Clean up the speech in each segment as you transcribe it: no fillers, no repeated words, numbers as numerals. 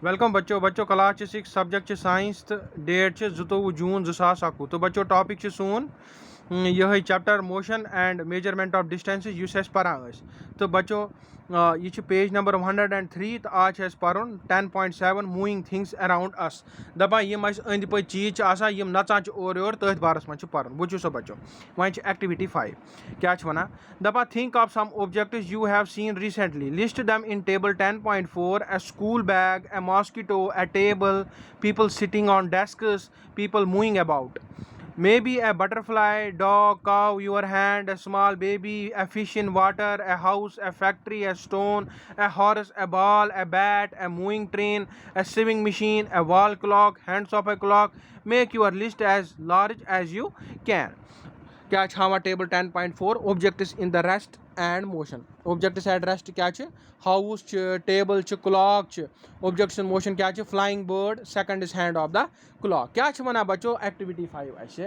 Welcome बच्चों class 6 subject science तो date 22 जून 2021 तो बच्चों टॉपिक सोन यह chapter motion and measurement of distances use पढ़ान तो बच्चों यह पेज नंबर 103 तो आज पर 10.7 मूविंग थिंग्स अराउंड अस दपान यम अंद पद चीज यम नचान और योर तथ बारस मज पर्न वो सो बच्चों वन एक्टिविटी 5 क्या वन दपान think of some objects you have seen recently list them in table 10.4 a school bag, a mosquito, a table, people sitting on desks, people moving about. Maybe a butterfly, dog, cow, your hand, a small baby, a fish in water, a house, a factory, a stone, a horse, a ball, a bat, a moving train, a sewing machine, a wall clock, hands of a clock. Make your list as large as you can. क्या हावा table 10.4 objects in the rest and motion objects at rest क्या house table clock objects in motion क्या flying bird second is hand of the clock क्या वन बच्चों activity 5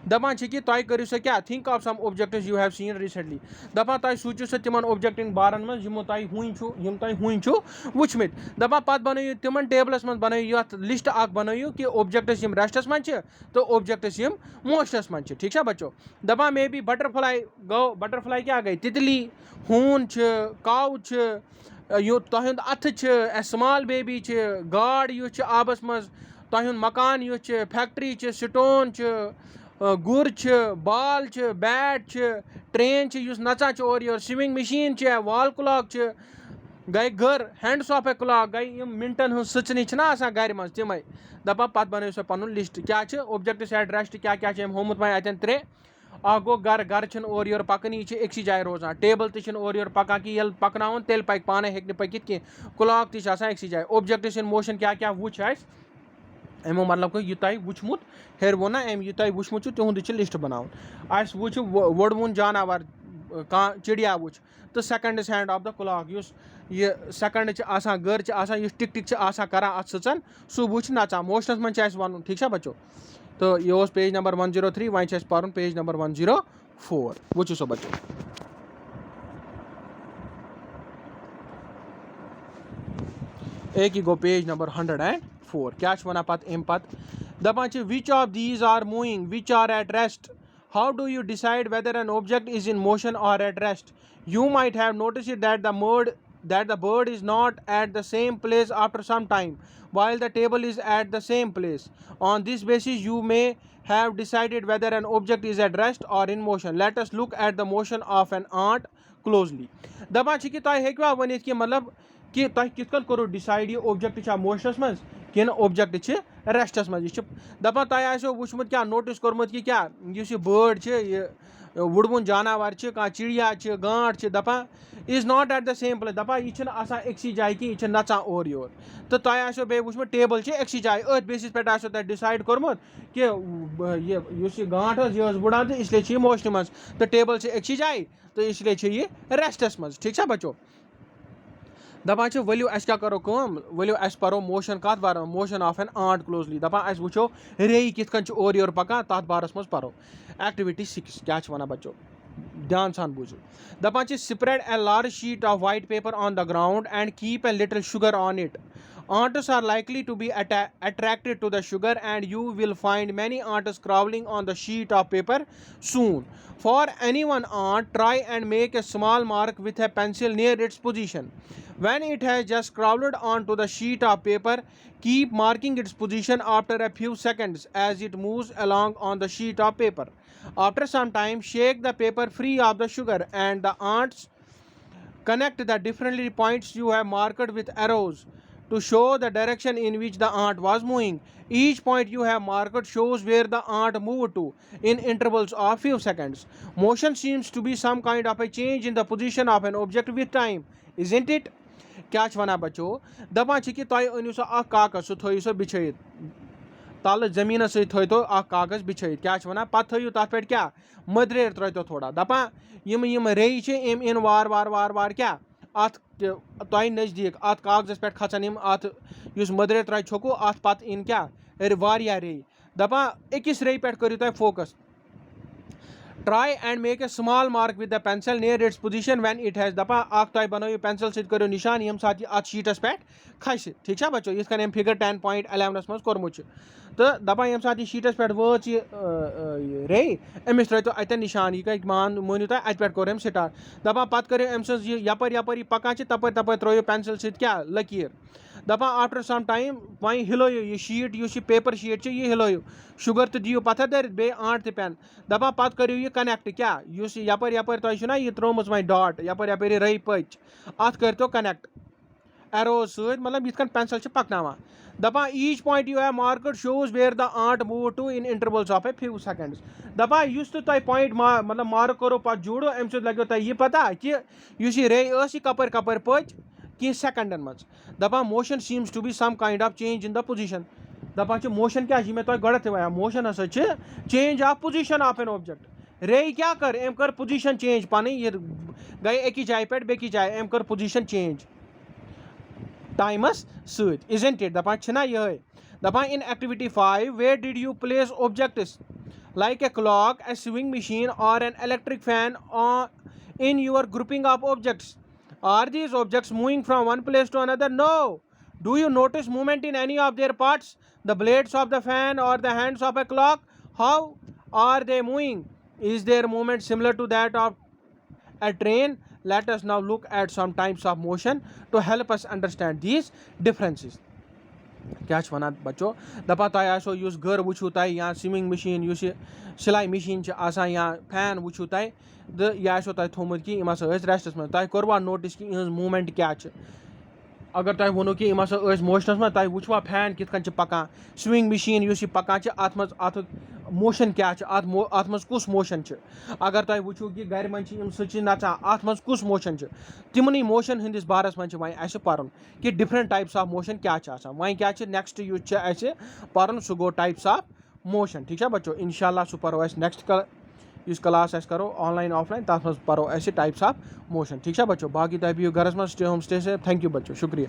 दपान कि तुम करो सो क्या think of some objects you have seen recently दपान तुम सूचो सो तिमन ऑब्जेक्टन बारन मज यमो तुम वुचमित दपान पत बनइयो तिमन टेबलस मज बनइयो लिस्ट बनइयो कि ऑब्जेक्ट्स यम रेस्टस मज तो ऑब्जेक्ट्स यम मोशनस मज ठीक है बच्चों दपान मे बी बटरफ्लाई गो बटरफ्लाई क्या गई तितली हून काव तुंद अथ ए स्मॉल बेबी गाड युस आबस मज तुंद मकान युस फैक्ट्री स्टोन गुर बाल बैट ट्रेन युस नचान और your swimming machine wall clock गई घर हैंड्स ऑफ ए क्लॉक गई मिनटन हूँ सचनी गर मज तमें दपा पत बनो सो पन लिस्ट क्या ऑब्जेक्ट्स एट रेस्ट क्या क्या होमुत वह अतन त्रे गो गर और योर पकन यह एक जाए रोजान टेबल तक और योर पकान कि पकन तेल पक पाने हेक पकित कह क्लॉक तक एक जाए ऑब्जेक्ट्स इन मोशन क्या क्या वुच अमो मतलब यह तुम वुचमुत हेर वो ना यह तुम वुचमुत तुंद लिस्ट बनान वुच वोडमुन जानवर कह चिड़िया वुच तो second hand of the clock यह सेकंड गर टिक टिक कर सचन सह वुच नचा मोशनस मज वन ठीक है बच्चों तो यह पेज नंबर 103 वन पर्न पेज नंबर 104 वो सो बच्चों एक गो पेज नंबर 104 क्या वन पत अम पत दपान which of these are moving which are at rest how do you decide whether an object is in motion or at rest you might have noticed that the bird is not at the same place after some time while the table is at the same place. On this basis you may have decided whether an object is at rest or in motion. Let us look at the motion of an ant closely. दपान कि तुम हेकवा वनित कि मतलब कि तुम कित करो decide यह object मोशनस मज कि ऑब्जेक्ट रेस्टस मज दपान तुम आसो वुचमुत क्या नोटिस कोर्मुत कि क्या यह बर्ड वुडमुन जानवर कह चिड़िया गांठ दपान is not at the same place दपान यह एक जाए कि यह नचान और योर तो तुम आसो बे वुचमुत टेबल एक जाए अथ बेसिस पे आसो तुम डिसाइड कोर्मुत कि गांठ यह बुड़ान तो इसलिए मोशन मज तो टेबल एक जाए तो इसलिए यह रेस्टस मज ठीक है बच्चों दपान वलियो अस क्या करो वलियो अस परो मोशन कत बार motion of an ant closely दपान अस वुचो रे कित और योर पकान तथ बारस मज परो एक्टिविटी 6 क्या वन बच्चों ध्यान सान बूझो दपान spread a large sheet of white paper on the ground and keep a little sugar on it ants are likely to be attracted to the sugar and you will find many ants crawling on the sheet of paper soon. For any one ant, try and make a small mark with a pencil near its position. When it has just crawled onto the sheet of paper, keep marking its position after a few seconds as it moves along on the sheet of paper. After some time, shake the paper free of the sugar and the ants connect the different points you have marked with arrows to show the direction in which the ant was moving. Each point you have marked shows where the ant moved to in intervals of few seconds. Motion seems to be some kind of a change in the position of an object with time, isn't it? क्या वन बच्चों दपान कि तुम अनु सो कागज सह थो सो बिछित तल जमीन सो तो कागज बिछित क्या वन पे थो तथ पे क्या मदरेर त्रो थोड़ा दपान यम रे इन वार वार वार वार क्या अत तुम नज़दीक अत कागजस पे खचन अत मदरे त्रा छोकु अत पत इन क्या वारिया रे दपान अकिस रे पे करो तुम focus try and make a small mark with the pencil near its position when it has दपा अख तुम बनाओ पेंसिल सत करो निशान यम साथ अत शीटस पे खस ठीक है बच्चों इस कन फिगर 10.11 मज कोर्मुत तो दपा यम साथ शीटस पे वाच रे अमिस त्रो अतन निशान यह मानो तुम अत पे कोर स्टार्ट दपा पत करो अम सपर यपर पकान तपर तपर त्रो पेंसिल सत क्या लकीर दपा आफ्टर सम टाइम वह हिलो यह शीट इस पेपर शीट यह हिलो शुगर तो दियो पत्थर दर बे आंट पेन दपा पत करो यह कनेक्ट क्या यपर यपर तुम यह त्रोमुत वह डॉट यपर यपर रई पच अत कर कनेक्ट एरो सत मतलब इत पेंसिल पकना दपा each point you have marked shows where the ant move to in intervals of a few seconds दपा तो तुम पॉइंट मतलब मार्क करो पे जोड़ो अम सत लगो तुम यह पता कि यह रे कपर कपर पच कि सेकंडन मज दपा motion seems to be some kind of change in the position दपा मोशन क्या मे तुम गो वन मोशन हसा change of position of an object रे क्या कर पोजीशन चेंज पन यह गई एक जाय पे बेकि जाय कर पोजीशन चेंज टाइमस सत इजंट इट दपा छना यह दपा इन activity 5 where did you place objects like a clock, a sewing machine, or an electric fan in your grouping of objects? Are these objects moving from one place to another? No. Do you notice movement in any of their parts? The blades of the fan or the hands of a clock? How are they moving? Is their movement similar to that of a train? Let us now look at some types of motion to help us understand these differences. क्या वन बच्चों दपा तुम घर वो तुम या swimming machine सिलाई machine या फैन वो तुम यह तुम थोमुत कि रेस्टस में तुम कोरवा नोटिस कि इहज मूवमेंट क्या अगर तुम वो कि मोशनस में तुम वुचवा फैन कित पकान स्विमिंग मशीन पकान अत मोशन क्या अत मज कुस मोशन अगर तुम वो कि घर मन नचान अत मज कुस मोशन तिमन मोशन हंदिस बारस मज वो पर्न कि डिफरेंट टाइप्स ऑफ मोशन क्या वह क्या नेक्स्ट युस पर्न सह गो टाइप्स ऑफ मोशन ठीक है बच्चों इंशाल्लाह सह पढ़ो नेक्स्ट क्लास करो ऑनलाइन ऑफलाइन तथ मज पढ़ो टाइप्स ऑफ मोशन ठीक है बच्चों बाकी तुम बिहू घर में स्टे होम स्टे से थैंक यू बच्चों शुक्रिया।